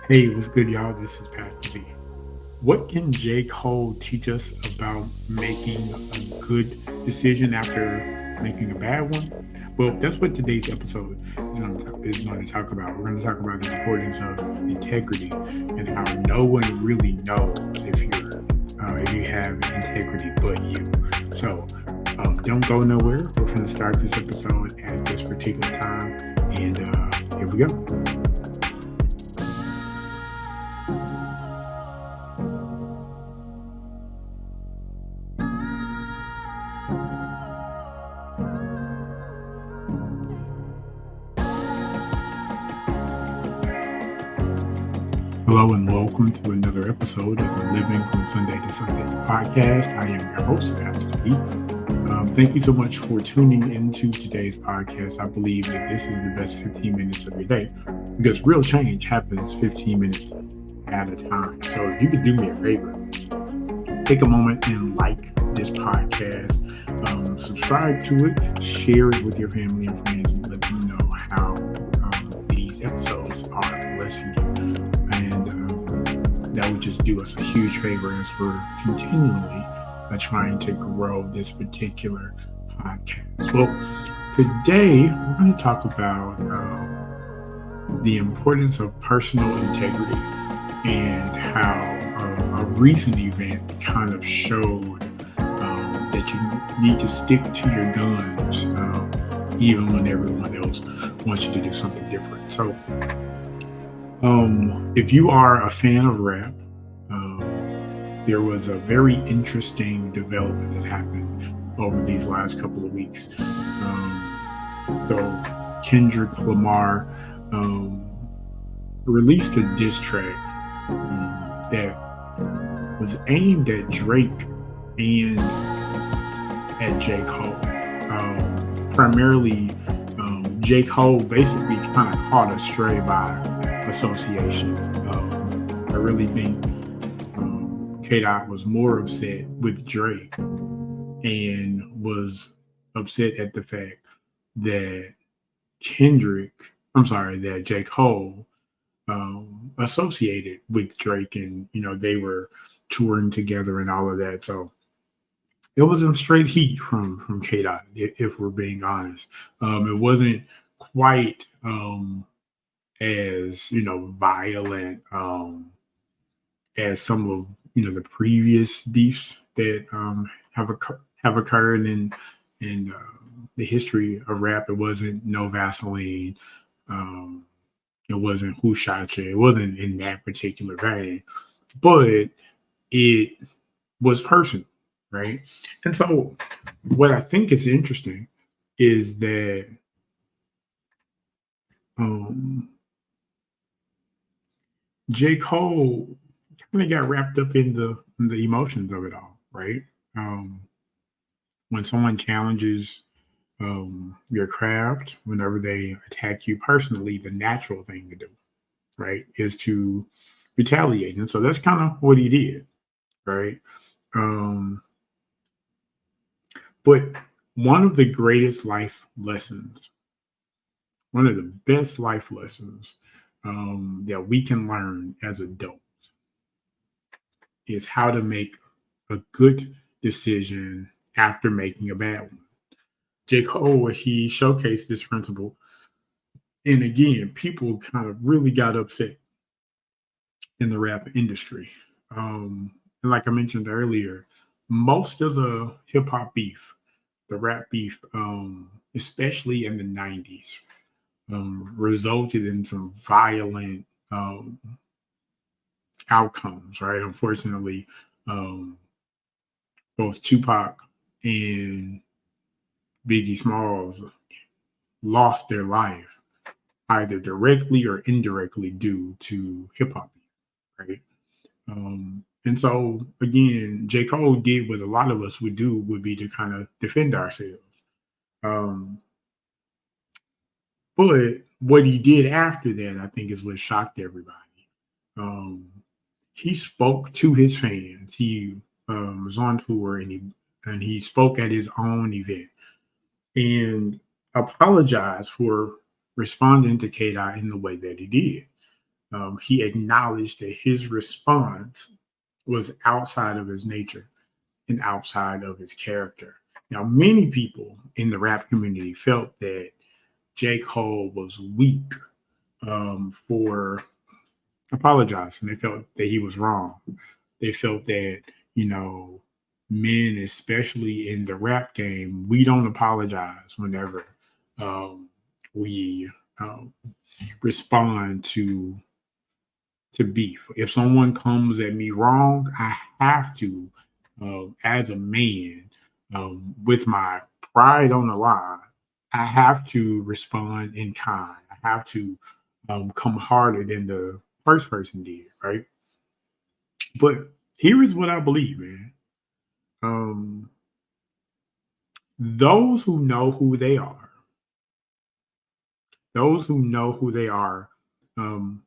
Hey, what's good, y'all? This is Pastor B. What can J. Cole teach us about making a good decision after making a bad one? Well, that's what today's episode is going to talk about. We're going to talk about the importance of integrity and how no one really knows if you have integrity but you. So don't go nowhere. We're going to start this episode at this particular time, and here we go. Hello and welcome to another episode of the Living from Sunday to Sunday podcast. I am your host, Pastor B. Thank you so much for tuning into today's podcast. I believe that this is the best 15 minutes of your day because real change happens 15 minutes at a time. So if you could do me a favor, take a moment and like this podcast, subscribe to it, share it with your family and friends, and let them know how these episodes are blessing you. And that would just do us a huge favor as we're continually trying to grow this particular podcast. Well, today we're going to talk about the importance of personal integrity and how a recent event kind of showed that you need to stick to your guns even when everyone else wants you to do something different. So, if you are a fan of rap, um, there was a very interesting development that happened over these last couple of weeks. So Kendrick Lamar um, released a diss track that was aimed at Drake and at J. Cole. Primarily, J. Cole basically kind of caught astray by association. I really think K Dot was more upset with Drake and was upset at the fact that Kendrick, I'm sorry, that J. Cole associated with Drake, and they were touring together and all of that. So it was some straight heat from K Dot, if we're being honest. It wasn't quite as violent as some of the previous beefs that have occurred in the history of rap. It wasn't No Vaseline. Um, it wasn't Who Shot You. It wasn't in that particular vein, but it was personal, right? And so, what I think is interesting is that um, J. Cole kind of got wrapped up in the emotions of it all, right? Um, when someone challenges your craft, whenever they attack you personally, the natural thing to do, right, is to retaliate. And so that's kind of what he did, right? Um, but one of the greatest life lessons, one of the best life lessons that we can learn as adults is how to make a good decision after making a bad one. J. Cole, he showcased this principle. And again, people kind of really got upset in the rap industry. And like I mentioned earlier, most of the hip hop beef, the rap beef, especially in the 90s, resulted in some violent outcomes, right? Unfortunately, um, both Tupac and Biggie Smalls lost their life either directly or indirectly due to hip hop, right? And so again, J. Cole did what a lot of us would do would be to kind of defend ourselves. Um, but what he did after that, I think, is what shocked everybody. Um, he spoke to his fans. He was on tour and he spoke at his own event and apologized for responding to K Dot in the way that he did. he acknowledged that his response was outside of his nature and outside of his character. Now, many people in the rap community felt that J. Cole was weak for apologizing. They felt that he was wrong. They felt that, you know, men, especially in the rap game, we don't apologize whenever we respond to beef. If someone comes at me wrong, I have to, as a man, with my pride on the line, I have to respond in kind. I have to come harder than the first person did, right? But here is what I believe, man. Um, those who know who they are, those who know who they are, um,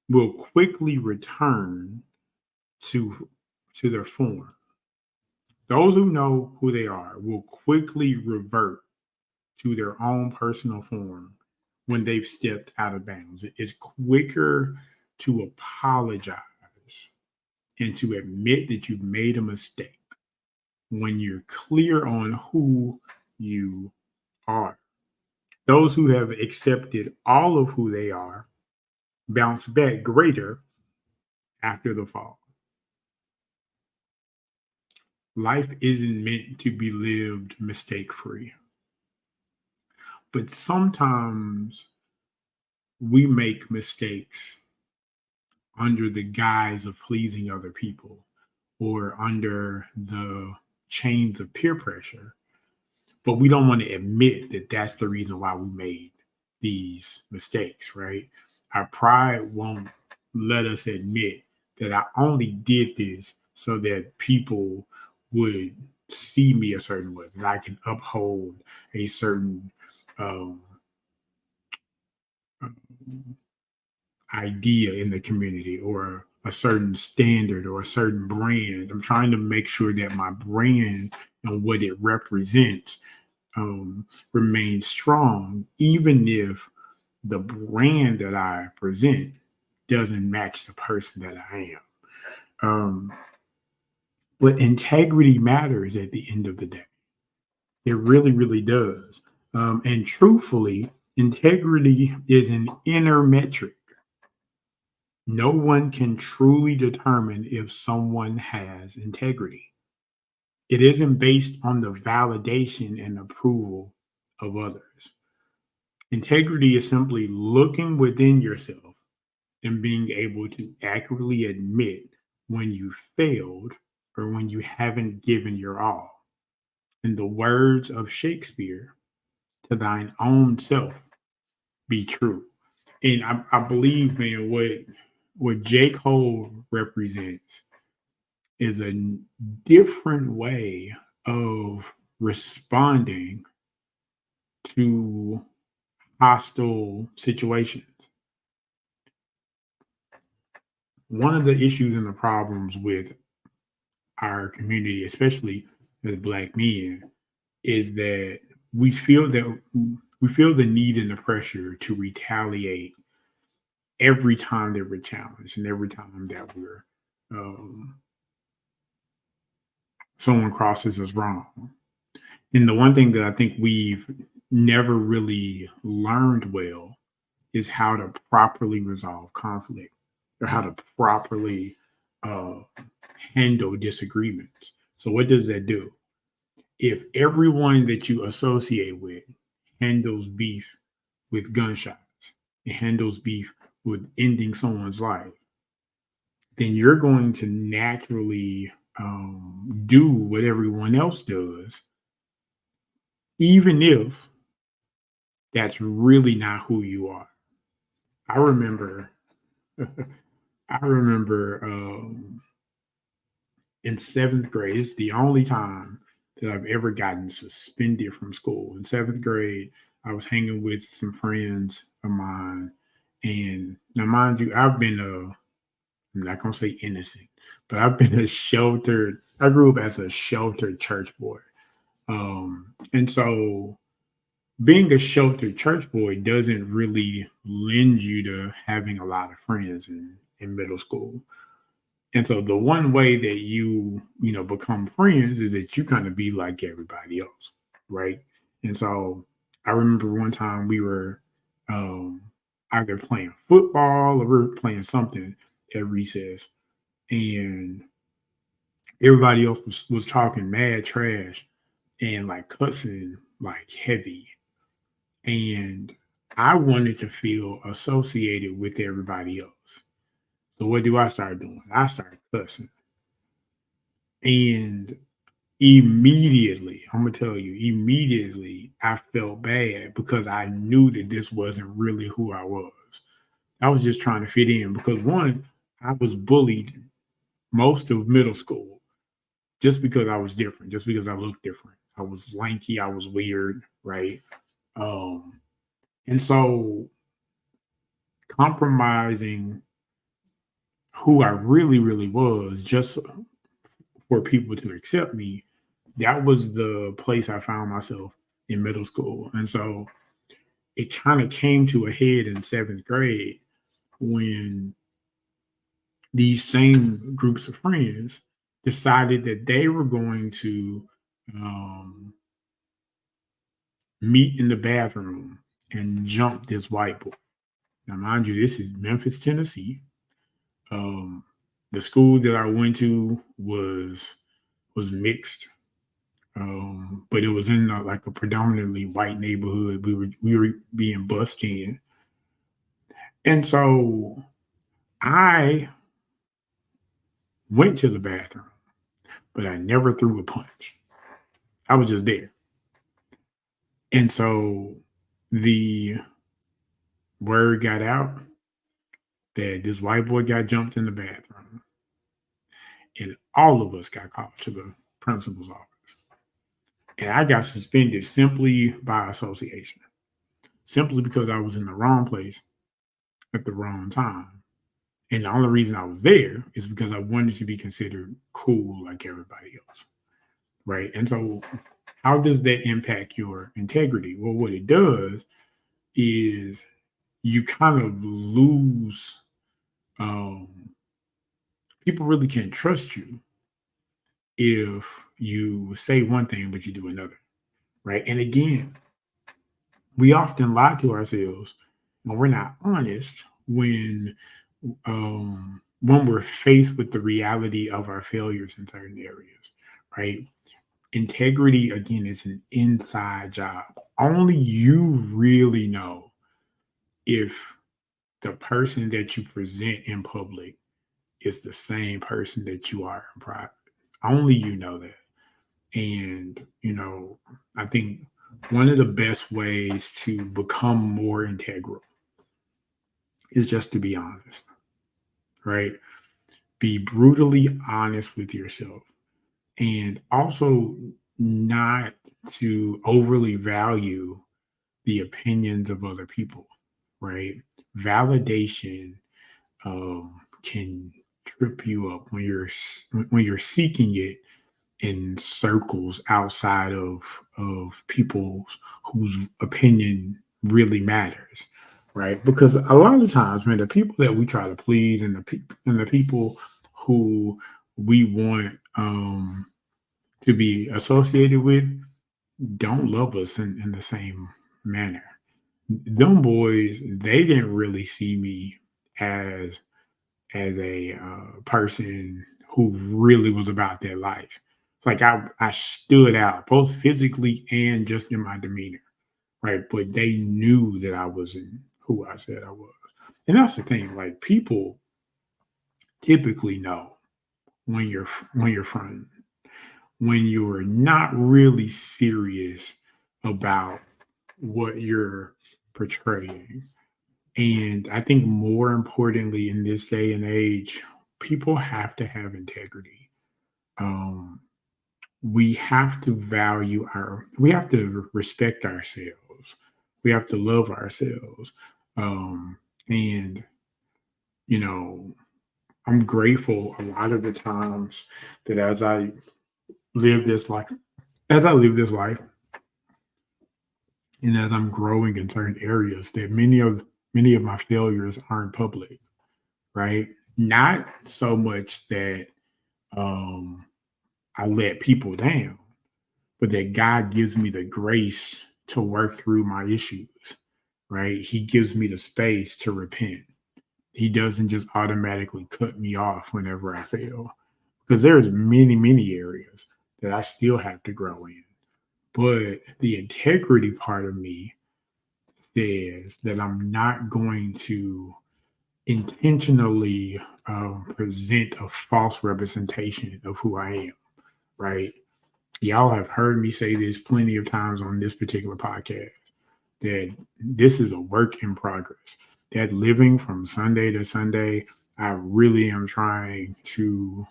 will quickly return to their form. Those who know who they are will quickly revert to their own personal form when they've stepped out of bounds. It's quicker to apologize and to admit that you've made a mistake when you're clear on who you are. Those who have accepted all of who they are bounce back greater after the fall. Life isn't meant to be lived mistake free, but sometimes we make mistakes under the guise of pleasing other people or under the chains of peer pressure, but we don't want to admit that that's the reason why we made these mistakes, right? Our pride won't let us admit that I only did this so that people would see me a certain way, that I can uphold a certain um, idea in the community or a certain standard or a certain brand. I'm trying to make sure that my brand and what it represents remains strong, even if the brand that I present doesn't match the person that I am. But integrity matters at the end of the day. It really, really does. And truthfully, integrity is an inner metric. No one can truly determine if someone has integrity. It isn't based on the validation and approval of others. Integrity is simply looking within yourself and being able to accurately admit when you failed or when you haven't given your all. In the words of Shakespeare, to thine own self be true. And I believe, man, what J. Cole represents is a different way of responding to hostile situations. One of the issues and the problems with our community, especially as Black men, is that we feel that we feel the need and the pressure to retaliate every time that we're challenged and every time that we're um, someone crosses us wrong. And the one thing that I think we've never really learned well is how to properly resolve conflict or how to properly uh, handle disagreements. So, what does that do? If everyone that you associate with handles beef with gunshots, it handles beef with ending someone's life, then you're going to naturally do what everyone else does, even if that's really not who you are. I remember, I remember in seventh grade, it's the only time that I've ever gotten suspended from school. In seventh grade, I was hanging with some friends of mine. And now, mind you, I'm not going to say innocent, but I've been I grew up as a sheltered church boy. And so being a sheltered church boy doesn't really lend you to having a lot of friends in middle school. And so the one way that you become friends is that you kind of be like everybody else, right? And so I remember one time we were um, either playing football or we were playing something at recess, and everybody else was talking mad trash and like cussing like heavy. And I wanted to feel associated with everybody else. So what do I start doing? I start cussing. And immediately, I'm gonna tell you, immediately I felt bad because I knew that this wasn't really who I was. I was just trying to fit in because one, I was bullied most of middle school just because I was different, just because I looked different. I was lanky, I was weird, right? Um, and so compromising who I really, really was just for people to accept me, that was the place I found myself in middle school. And so it kind of came to a head in seventh grade when these same groups of friends decided that they were going to um, meet in the bathroom and jump this white boy. Now, mind you, this is Memphis, Tennessee. Um, the school that I went to was mixed, but it was in like a predominantly white neighborhood. We were being bussed in, and so I went to the bathroom, but I never threw a punch. I was just there, and so the word got out that this white boy got jumped in the bathroom, and all of us got called to the principal's office, and I got suspended simply by association, simply because I was in the wrong place at the wrong time. And the only reason I was there is because I wanted to be considered cool like everybody else. Right. And so, how does that impact your integrity? Well, what it does is you kind of lose, um, people really can't trust you if you say one thing, but you do another. Right. And again, we often lie to ourselves when we're not honest when we're faced with the reality of our failures in certain areas, right? Integrity again is an inside job. Only you really know if the person that you present in public is the same person that you are in private. Only you know that. And I think one of the best ways to become more integral is just to be honest, right? Be brutally honest with yourself, and also not to overly value the opinions of other people, right? Validation can trip you up when you're seeking it in circles outside of people whose opinion really matters, right? Because a lot of times, man, the people that we try to please and the people who we want to be associated with don't love us in the same manner. Them boys, they didn't really see me as a person who really was about their life. It's like I stood out both physically and just in my demeanor, right? But they knew that I wasn't who I said I was, and that's the thing. Like people typically know when you're fronting, when you're not really serious about what you're portraying. And I think more importantly in this day and age, people have to have integrity. Um, we have to respect ourselves. We have to love ourselves. Um, and, you know, I'm grateful a lot of the times that live this life, as I live this life, And as I'm growing in certain areas, that many of my failures aren't public, right? Not so much that um I let people down, but that God gives me the grace to work through my issues, right? He gives me the space to repent. He doesn't just automatically cut me off whenever I fail, because there's many areas that I still have to grow in. But the integrity part of me says that I'm not going to intentionally present a false representation of who I am, right? Y'all have heard me say this plenty of times on this particular podcast, that this is a work in progress. That living from Sunday to Sunday, I really am trying to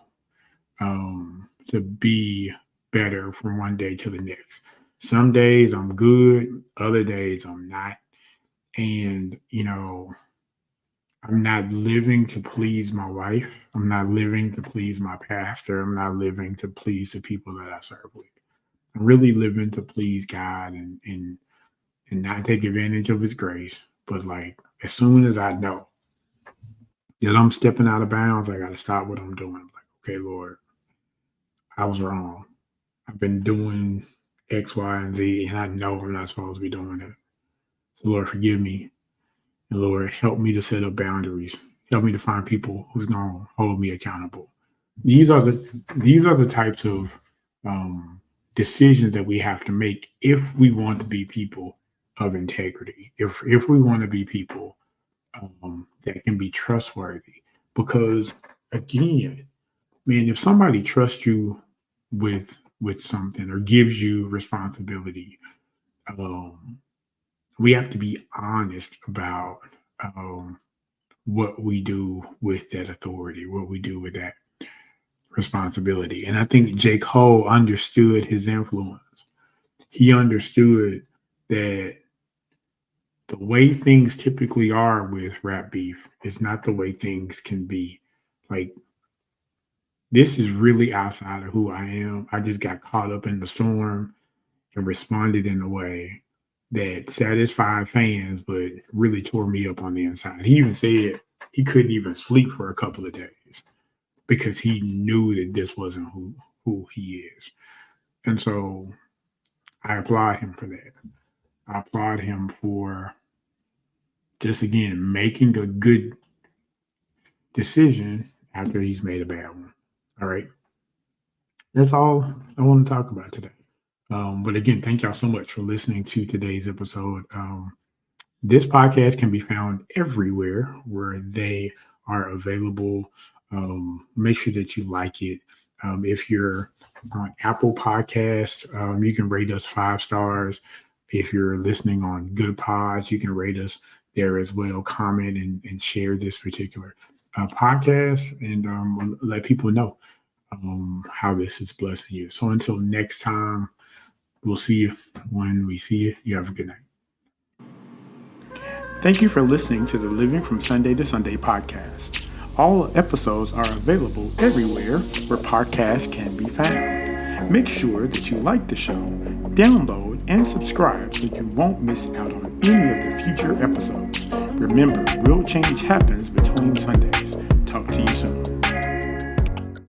be better from one day to the next. Some days I'm good, other days I'm not. And, I'm not living to please my wife. I'm not living to please my pastor. I'm not living to please the people that I serve with. I'm really living to please God and not take advantage of his grace. But like as soon as I know that I'm stepping out of bounds, I gotta stop what I'm doing. I'm like, okay, Lord, I was wrong. I've been doing X, Y, and Z, and I know I'm not supposed to be doing it. So Lord, forgive me. And Lord, help me to set up boundaries. Help me to find people who's gonna hold me accountable. These are the types of um, decisions that we have to make if we want to be people of integrity. If we want to be people that can be trustworthy, because again, man, if somebody trusts you with something or gives you responsibility, um, we have to be honest about um, what we do with that authority, what we do with that responsibility. And I think J. Cole understood his influence. He understood that the way things typically are with rap beef is not the way things can be. Like, this is really outside of who I am. I just got caught up in the storm and responded in a way that satisfied fans, but really tore me up on the inside. He even said he couldn't even sleep for a couple of days because he knew that this wasn't who he is. And so I applaud him for that. I applaud him for just again making a good decision after he's made a bad one. All right. That's all I want to talk about today. But again, thank y'all so much for listening to today's episode. This podcast can be found everywhere where they are available. Make sure that you like it. If you're on Apple Podcast, you can rate us 5 stars. If you're listening on Good Pods, you can rate us there as well. Comment and share this particular podcast and let people know how this is blessing you. So until next time, we'll see you when we see you. You have a good night. Thank you for listening to the Living from Sunday to Sunday podcast. All episodes are available everywhere where podcasts can be found. Make sure that you like the show, download, and subscribe so you won't miss out on any of the future episodes. Remember, real change happens between Sundays.